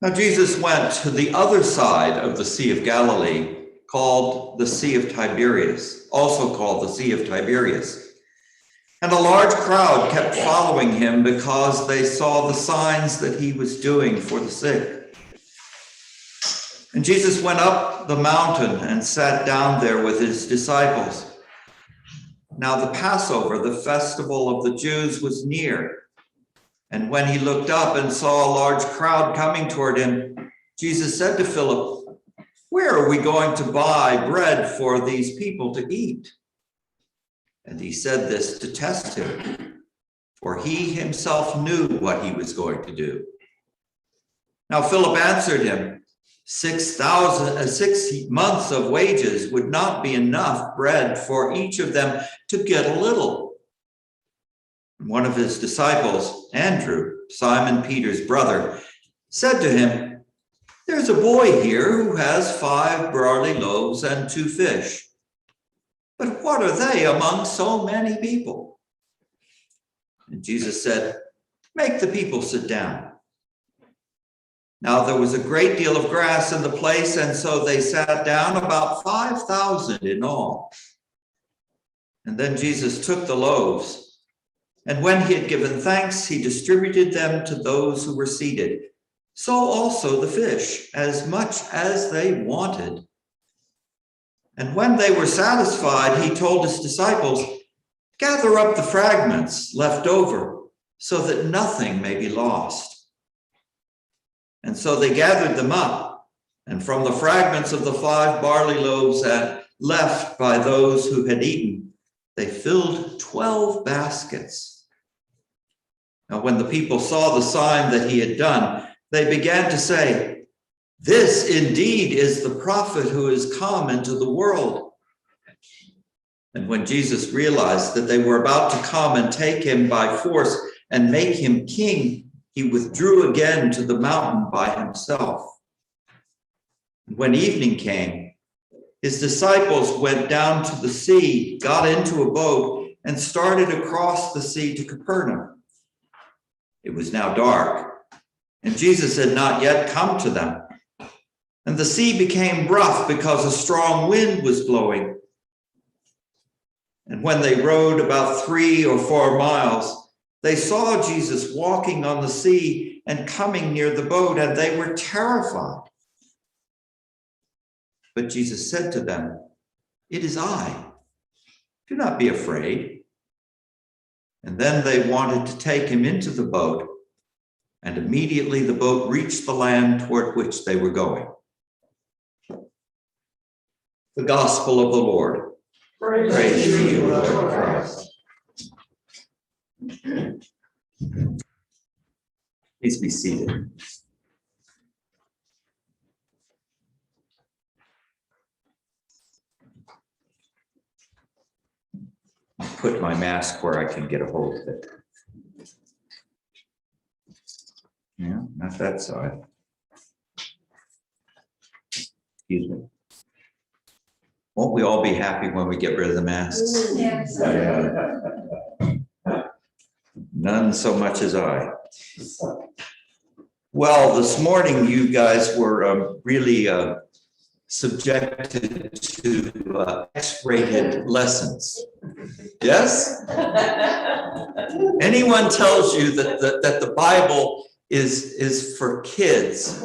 Now Jesus went to the other side of the Sea of Galilee, called the Sea of Tiberias, also called the Sea of Tiberias. And a large crowd kept following him because they saw the signs that he was doing for the sick. And Jesus went up the mountain and sat down there with his disciples. Now the Passover, the festival of the Jews, was near. And when he looked up and saw a large crowd coming toward him, Jesus said to Philip, "Where are we going to buy bread for these people to eat?" And he said this to test him, for he himself knew what he was going to do. Now Philip answered him, 6 months of wages would not be enough bread for each of them to get a little. One of his disciples, Andrew, Simon Peter's brother, said to him, "There's a boy here who has 5 barley loaves and 2 fish. But what are they among so many people?" And Jesus said, "Make the people sit down." Now there was a great deal of grass in the place, and so they sat down, about 5,000 in all. And then Jesus took the loaves, and when he had given thanks, he distributed them to those who were seated. So also the fish, as much as they wanted. And when they were satisfied, he told his disciples, "Gather up the fragments left over, so that nothing may be lost." And so they gathered them up, and from the fragments of the 5 barley loaves left by those who had eaten, they filled 12 baskets. Now, when the people saw the sign that he had done, they began to say, "This indeed is the prophet who is come into the world." And when Jesus realized that they were about to come and take him by force and make him king, he withdrew again to the mountain by himself. And when evening came, his disciples went down to the sea, got into a boat, and started across the sea to Capernaum. It was now dark, and Jesus had not yet come to them. And the sea became rough because a strong wind was blowing. And when they rowed about 3 or 4 miles, they saw Jesus walking on the sea and coming near the boat, and they were terrified. But Jesus said to them, "It is I. Do not be afraid." And then they wanted to take him into the boat, and immediately the boat reached the land toward which they were going. The Gospel of the Lord. Praise to you, Lord Christ. Please be seated. I'll put my mask where I can get a hold of it. Yeah, not that side. Excuse me. Won't we all be happy when we get rid of the masks? Yes. None so much as I. Well, this morning you guys were really subjected to X-rated lessons. Yes? Anyone tells you that the Bible is for kids,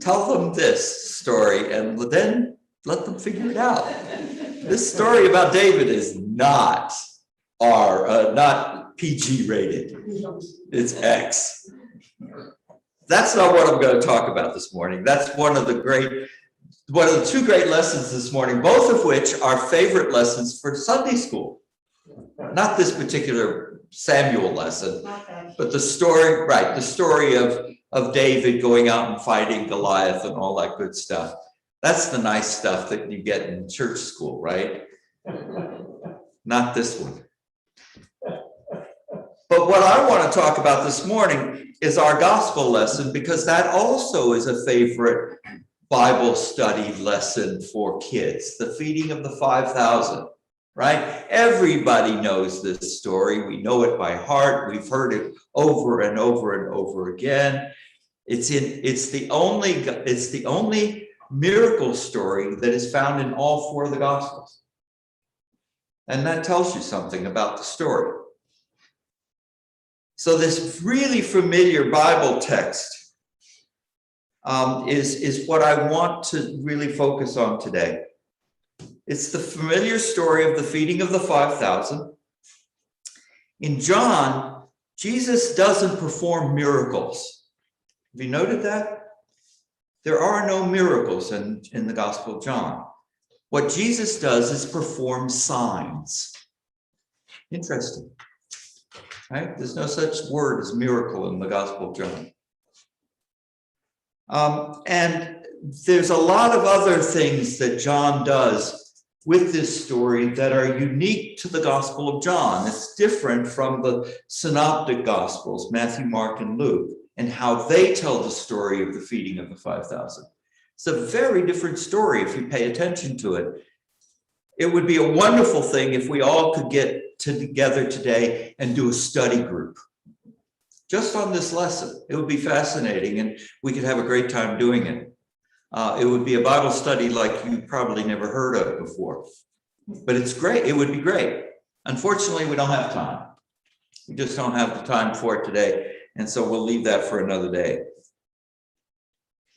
tell them this story and then let them figure it out. This story about David is not PG rated. It's X. That's not what I'm going to talk about this morning. That's one of the 2 great lessons this morning, both of which are favorite lessons for Sunday school. Not this particular Samuel lesson, but the story of David going out and fighting Goliath and all that good stuff. That's the nice stuff that you get in church school, right? Not this one. But what I want to talk about this morning is our gospel lesson, because that also is a favorite Bible study lesson for kids, the feeding of the 5,000, right? Everybody knows this story. We know it by heart. We've heard it over and over and over again. It's the only miracle story that is found in all four of the Gospels. And that tells you something about the story. So this really familiar Bible text is what I want to really focus on today. It's the familiar story of the feeding of the 5,000. In John, Jesus doesn't perform miracles. Have you noted that? There are no miracles in the Gospel of John. What Jesus does is perform signs. Interesting, right? There's no such word as miracle in the Gospel of John. And there's a lot of other things that John does with this story that are unique to the Gospel of John. It's different from the synoptic Gospels, Matthew, Mark, and Luke, and how they tell the story of the feeding of the 5,000. It's a very different story if you pay attention to it. It would be a wonderful thing if we all could get together today and do a study group just on this lesson. It would be fascinating, and we could have a great time doing it. It would be a Bible study like you probably never heard of before, but it's great. It would be great. Unfortunately, we don't have time. We just don't have the time for it today, and so we'll leave that for another day.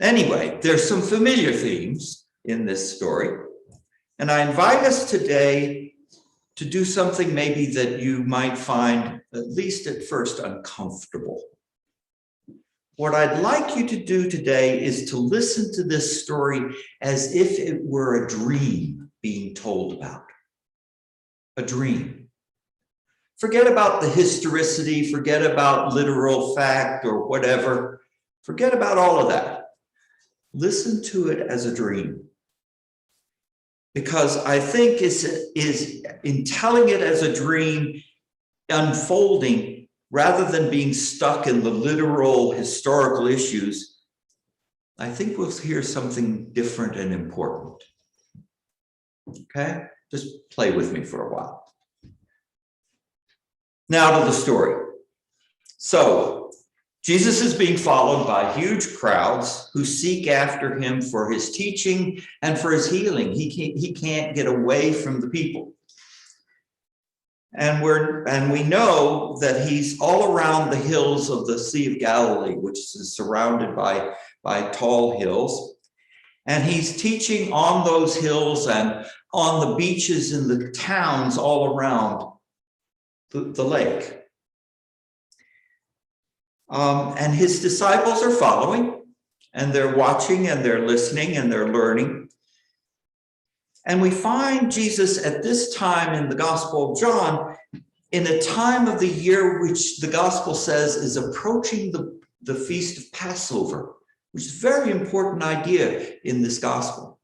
Anyway, there's some familiar themes in this story, and I invite us today to do something maybe that you might find, at least at first, uncomfortable. What I'd like you to do today is to listen to this story as if it were a dream being told about. A dream. Forget about the historicity, forget about literal fact or whatever. Forget about all of that. Listen to it as a dream. Because I think is in telling it as a dream, unfolding, rather than being stuck in the literal historical issues, I think we'll hear something different and important. Okay? Just play with me for a while. Now to the story. So, Jesus is being followed by huge crowds who seek after him for his teaching and for his healing. He can't get away from the people. And we know that he's all around the hills of the Sea of Galilee, which is surrounded by tall hills. And he's teaching on those hills and on the beaches in the towns all around the lake. And his disciples are following, and they're watching, and they're listening, and they're learning. And we find Jesus at this time in the Gospel of John, in a time of the year which the Gospel says is approaching the Feast of Passover, which is a very important idea in this Gospel.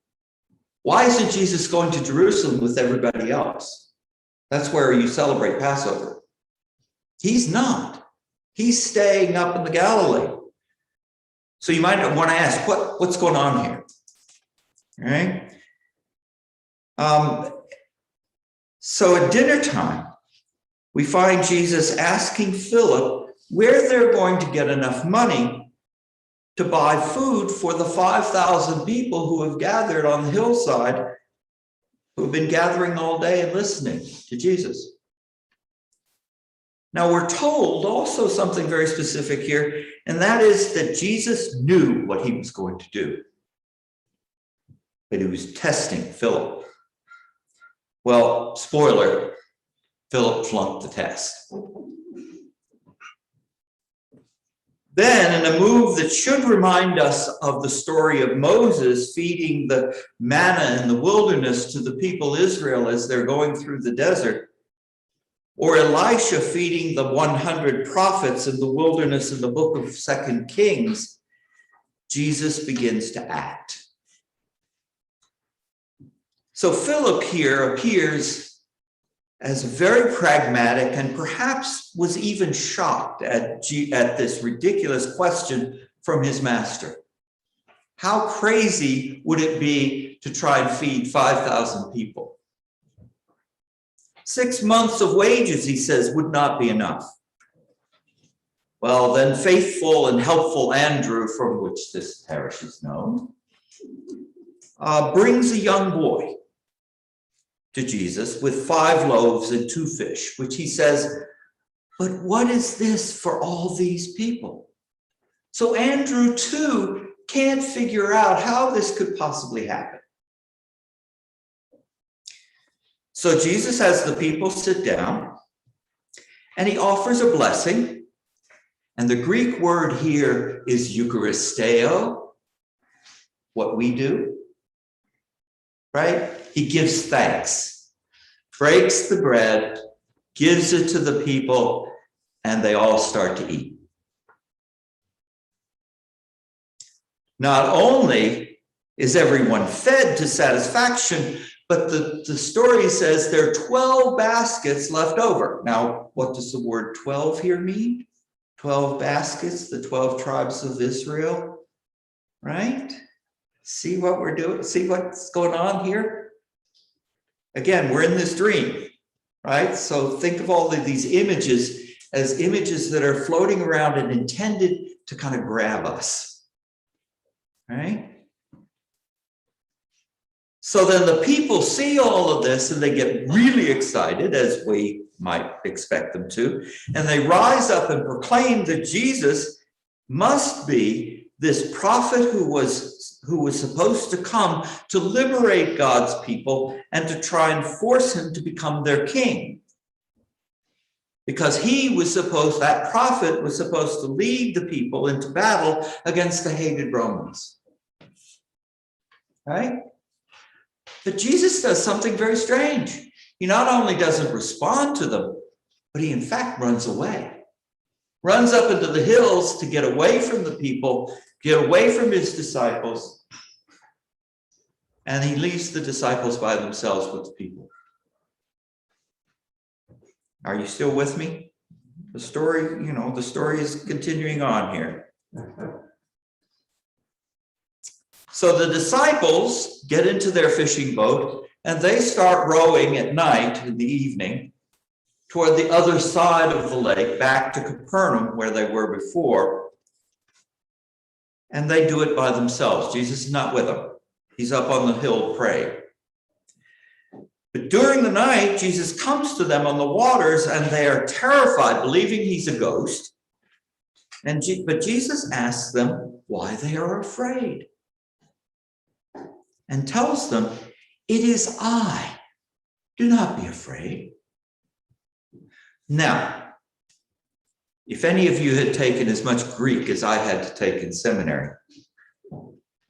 Why isn't Jesus going to Jerusalem with everybody else? That's where you celebrate Passover. He's not. He's staying up in the Galilee. So you might want to ask, what's going on here? All right? So at dinner time, we find Jesus asking Philip where they're going to get enough money to buy food for the 5,000 people who have gathered on the hillside, who have been gathering all day and listening to Jesus. Now, we're told also something very specific here, and that is that Jesus knew what he was going to do, but he was testing Philip. Well, spoiler, Philip flunked the test. Then, in a move that should remind us of the story of Moses feeding the manna in the wilderness to the people of Israel as they're going through the desert, or Elisha feeding the 100 prophets in the wilderness in the book of 2 Kings, Jesus begins to act. So Philip here appears as very pragmatic and perhaps was even shocked at this ridiculous question from his master. How crazy would it be to try and feed 5,000 people? 6 months of wages, he says, would not be enough. Well, then faithful and helpful Andrew, from which this parish is known, brings a young boy to Jesus with 5 loaves and 2 fish, which he says, but what is this for all these people? So Andrew, too, can't figure out how this could possibly happen. So Jesus has the people sit down, and he offers a blessing. And the Greek word here is Eucharisteo, what we do, right? He gives thanks, breaks the bread, gives it to the people, and they all start to eat. Not only is everyone fed to satisfaction, but the story says there are 12 baskets left over. Now, what does the word 12 here mean? 12 baskets, the 12 tribes of Israel, right? See what we're doing? See what's going on here? Again, we're in this dream, right? So think of all of these images as images that are floating around and intended to kind of grab us, right? So then the people see all of this and they get really excited, as we might expect them to, and they rise up and proclaim that Jesus must be this prophet who was supposed to come to liberate God's people and to try and force him to become their king. Because that prophet was supposed to lead the people into battle against the hated Romans. Right? But Jesus does something very strange. He not only doesn't respond to them, but he in fact runs away. Runs up into the hills to get away from the people, get away from his disciples, and he leaves the disciples by themselves with the people. Are you still with me? The story is continuing on here. So the disciples get into their fishing boat and they start rowing at night in the evening toward the other side of the lake, back to Capernaum where they were before. And they do it by themselves. Jesus is not with them. He's up on the hill praying. But during the night, Jesus comes to them on the waters and they are terrified, believing he's a ghost. But Jesus asks them why they are afraid and tells them, "It is I. Do not be afraid." Now, if any of you had taken as much Greek as I had to take in seminary,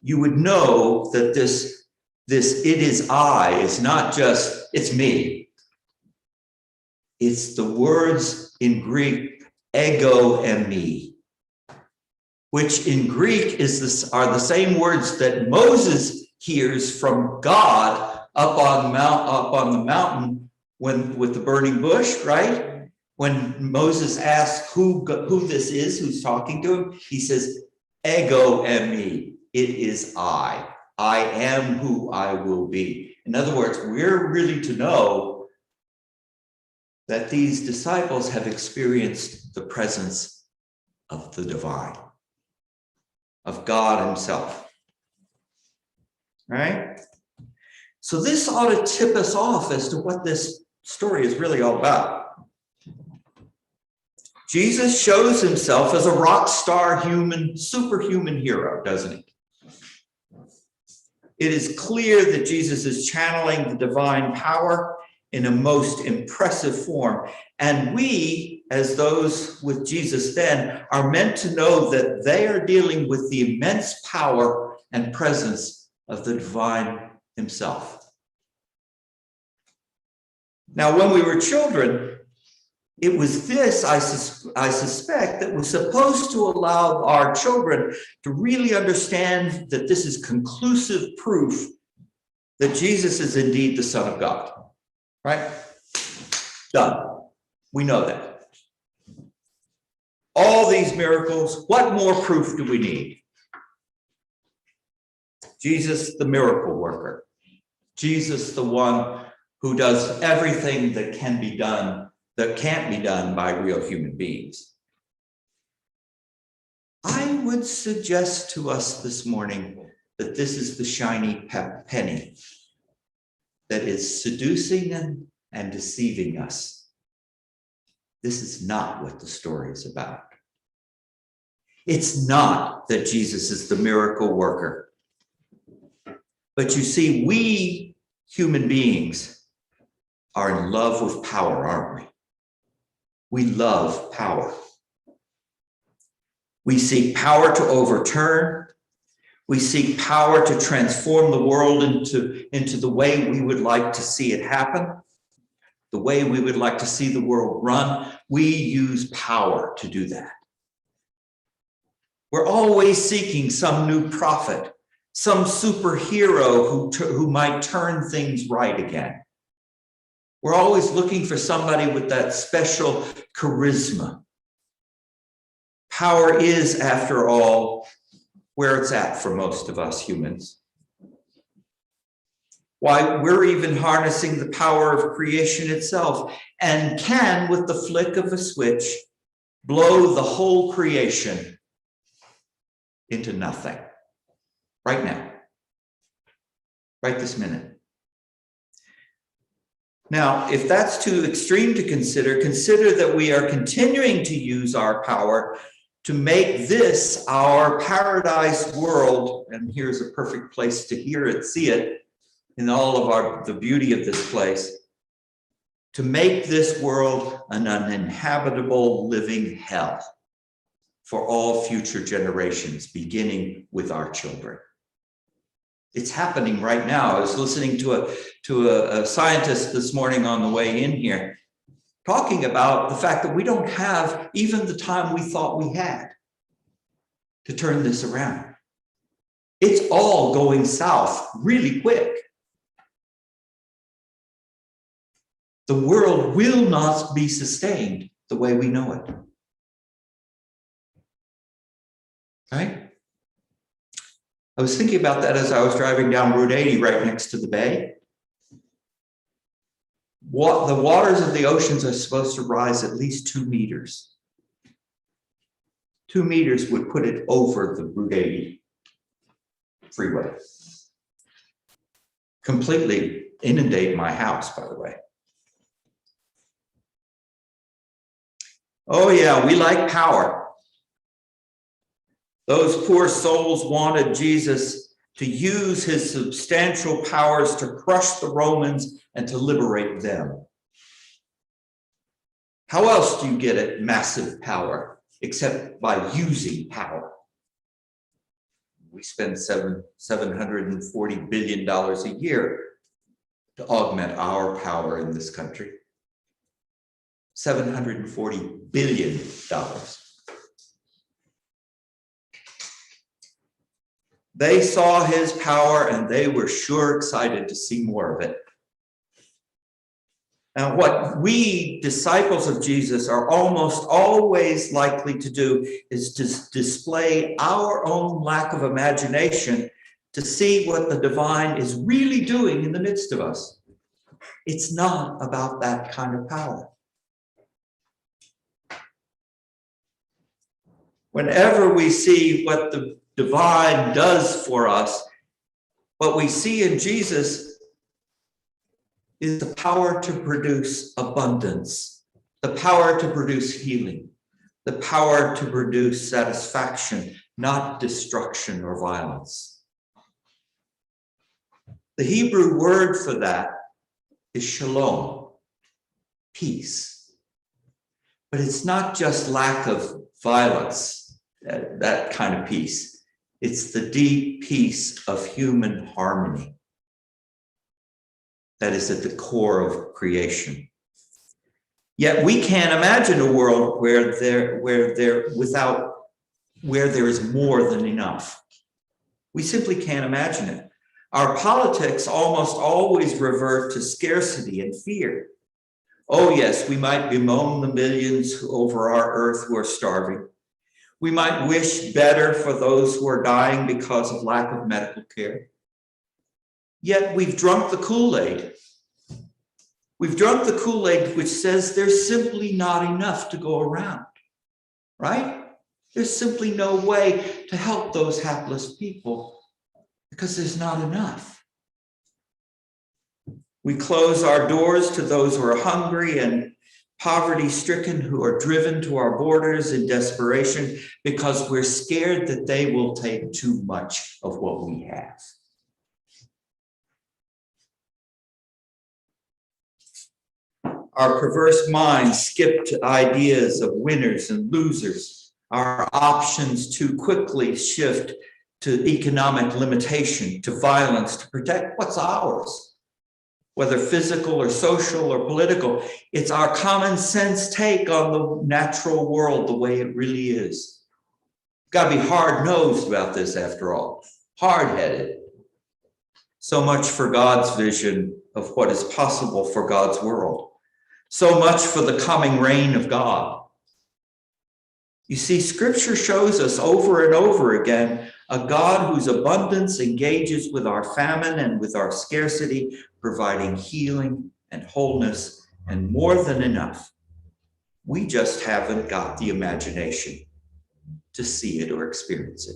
you would know that this "it is I" is not just, it's me. It's the words in Greek, ego and me, which in Greek are the same words that Moses hears from God up on the mountain with the burning bush, right? When Moses asks who this is, who's talking to him, he says, "Ego eimi, it is I. I am who I will be." In other words, we're really to know that these disciples have experienced the presence of the divine, of God himself. Right? So this ought to tip us off as to what this story is really all about. Jesus shows himself as a rock star superhuman hero, doesn't he? It is clear that Jesus is channeling the divine power in a most impressive form. And we, as those with Jesus then, are meant to know that they are dealing with the immense power and presence of the divine himself. Now, when we were children, it was this, I suspect, that was supposed to allow our children to really understand that this is conclusive proof that Jesus is indeed the Son of God. Right? Done. We know that. All these miracles, what more proof do we need? Jesus, the miracle worker. Jesus, the one who does everything that can be done, that can't be done by real human beings. I would suggest to us this morning that this is the shiny penny that is seducing and deceiving us. This is not what the story is about. It's not that Jesus is the miracle worker. But you see, we human beings are in love with power, aren't we? We love power. We seek power to overturn. We seek power to transform the world into the way we would like to see it happen, the way we would like to see the world run. We use power to do that. We're always seeking some new prophet, some superhero who might turn things right again. We're always looking for somebody with that special charisma. Power is, after all, where it's at for most of us humans. Why, we're even harnessing the power of creation itself and can, with the flick of a switch, blow the whole creation into nothing. Right now. Right this minute. Now, if that's too extreme to consider that we are continuing to use our power to make this our paradise world, and here's a perfect place to hear it, see it, in all of the beauty of this place, to make this world an uninhabitable living hell for all future generations, beginning with our children. It's happening right now. I was listening to a scientist this morning on the way in here, talking about the fact that we don't have even the time we thought we had to turn this around. It's all going south really quick. The world will not be sustained the way we know it. Right? I was thinking about that as I was driving down Route 80 right next to the bay. The waters of the oceans are supposed to rise at least 2 meters. 2 meters would put it over the Route 80 freeway. Completely inundate my house, by the way. Oh yeah, we like power. Those poor souls wanted Jesus to use his substantial powers to crush the Romans and to liberate them. How else do you get at massive power except by using power? We spend $740 billion a year to augment our power in this country. $740 billion. They saw his power and they were sure excited to see more of it. Now, what we, disciples of Jesus, are almost always likely to do is to display our own lack of imagination to see what the divine is really doing in the midst of us. It's not about that kind of power. Whenever we see what the divine does for us, what we see in Jesus is the power to produce abundance, the power to produce healing, the power to produce satisfaction, not destruction or violence. The Hebrew word for that is shalom, peace. But it's not just lack of violence, that kind of peace. It's the deep peace of human harmony that is at the core of creation. Yet we can't imagine a world where there is more than enough. We simply can't imagine it. Our politics almost always revert to scarcity and fear. Oh yes, we might bemoan the millions over our earth who are starving. We might wish better for those who are dying because of lack of medical care. Yet we've drunk the Kool-Aid. We've drunk the Kool-Aid which says there's simply not enough to go around, right? There's simply no way to help those hapless people because there's not enough. We close our doors to those who are hungry and poverty-stricken, who are driven to our borders in desperation because we're scared that they will take too much of what we have. Our perverse minds skip to ideas of winners and losers. Our options too quickly shift to economic limitation, to violence, to protect what's ours, whether physical or social or political. It's our common sense take on the natural world the way it really is. Got to be hard-nosed about this after all, hard-headed. So much for God's vision of what is possible for God's world. So much for the coming reign of God. You see, Scripture shows us over and over again a God whose abundance engages with our famine and with our scarcity, providing healing and wholeness and more than enough. We just haven't got the imagination to see it or experience it.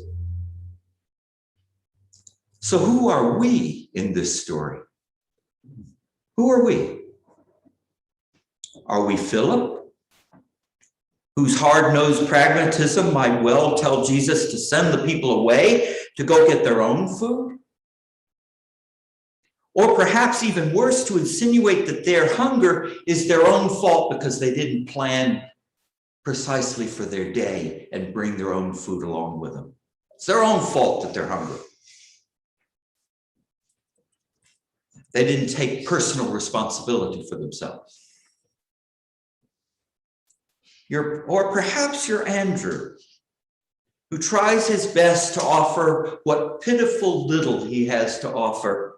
So who are we in this story? Who are we? Are we Philip, whose hard-nosed pragmatism might well tell Jesus to send the people away to go get their own food? Or perhaps even worse, to insinuate that their hunger is their own fault because they didn't plan precisely for their day and bring their own food along with them. It's their own fault that they're hungry. They didn't take personal responsibility for themselves. Or perhaps you're Andrew, who tries his best to offer what pitiful little he has to offer.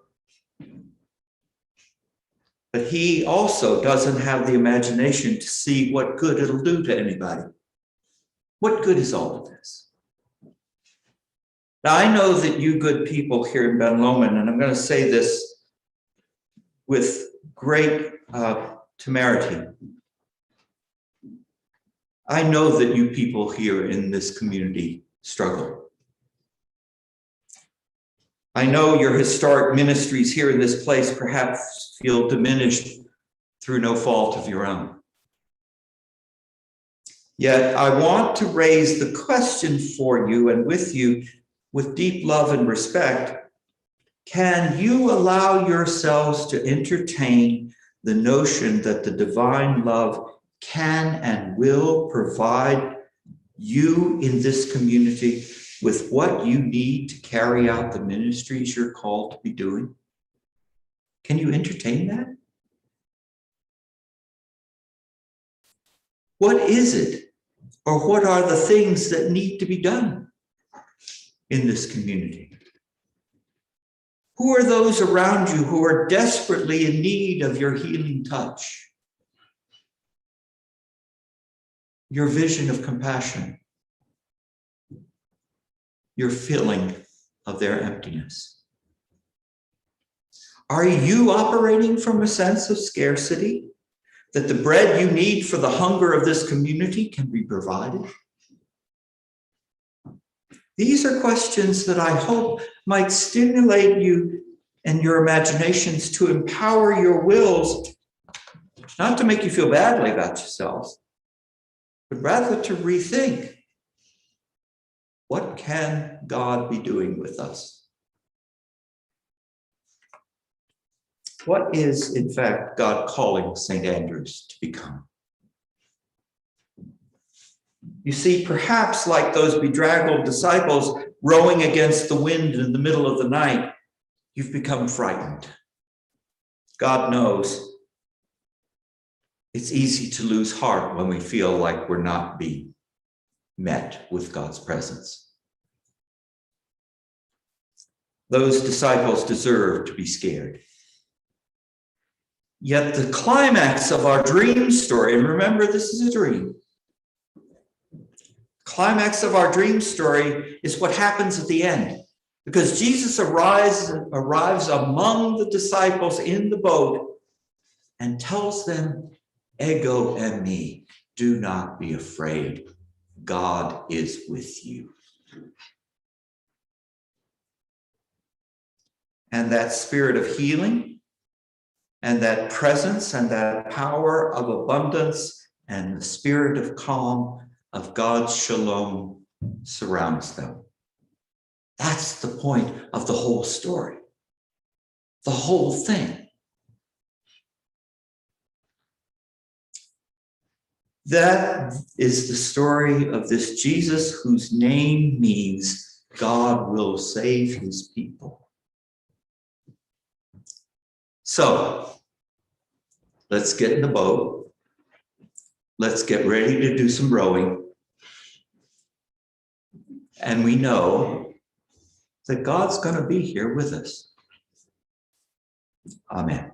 But he also doesn't have the imagination to see what good it'll do to anybody. What good is all of this? Now, I know that you good people here in Ben Lomond, and I'm going to say this with great temerity, I know that you people here in this community struggle. I know your historic ministries here in this place perhaps feel diminished through no fault of your own. Yet I want to raise the question for you and with you with deep love and respect. Can you allow yourselves to entertain the notion that the divine love can and will provide you in this community with what you need to carry out the ministries you're called to be doing? Can you entertain that? What is it, or what are the things that need to be done in this community? Who are those around you who are desperately in need of your healing touch? Your vision of compassion, your filling of their emptiness. Are you operating from a sense of scarcity, that the bread you need for the hunger of this community can be provided? These are questions that I hope might stimulate you and your imaginations to empower your wills, not to make you feel badly about yourselves, but rather to rethink, what can God be doing with us? What is, in fact, God calling St. Andrews to become? You see, perhaps like those bedraggled disciples rowing against the wind in the middle of the night, you've become frightened. God knows it's easy to lose heart when we feel like we're not being met with God's presence. Those disciples deserve to be scared. Yet the climax of our dream story, and remember, this is a dream. Climax of our dream story is what happens at the end, because Jesus arrives among the disciples in the boat and tells them, ego eimi, do not be afraid. God is with you. And that spirit of healing and that presence and that power of abundance and the spirit of calm of God's shalom surrounds them. That's the point of the whole story, the whole thing. That is the story of this Jesus whose name means God will save his people. So let's get in the boat. Let's get ready to do some rowing. And we know that God's going to be here with us. Amen.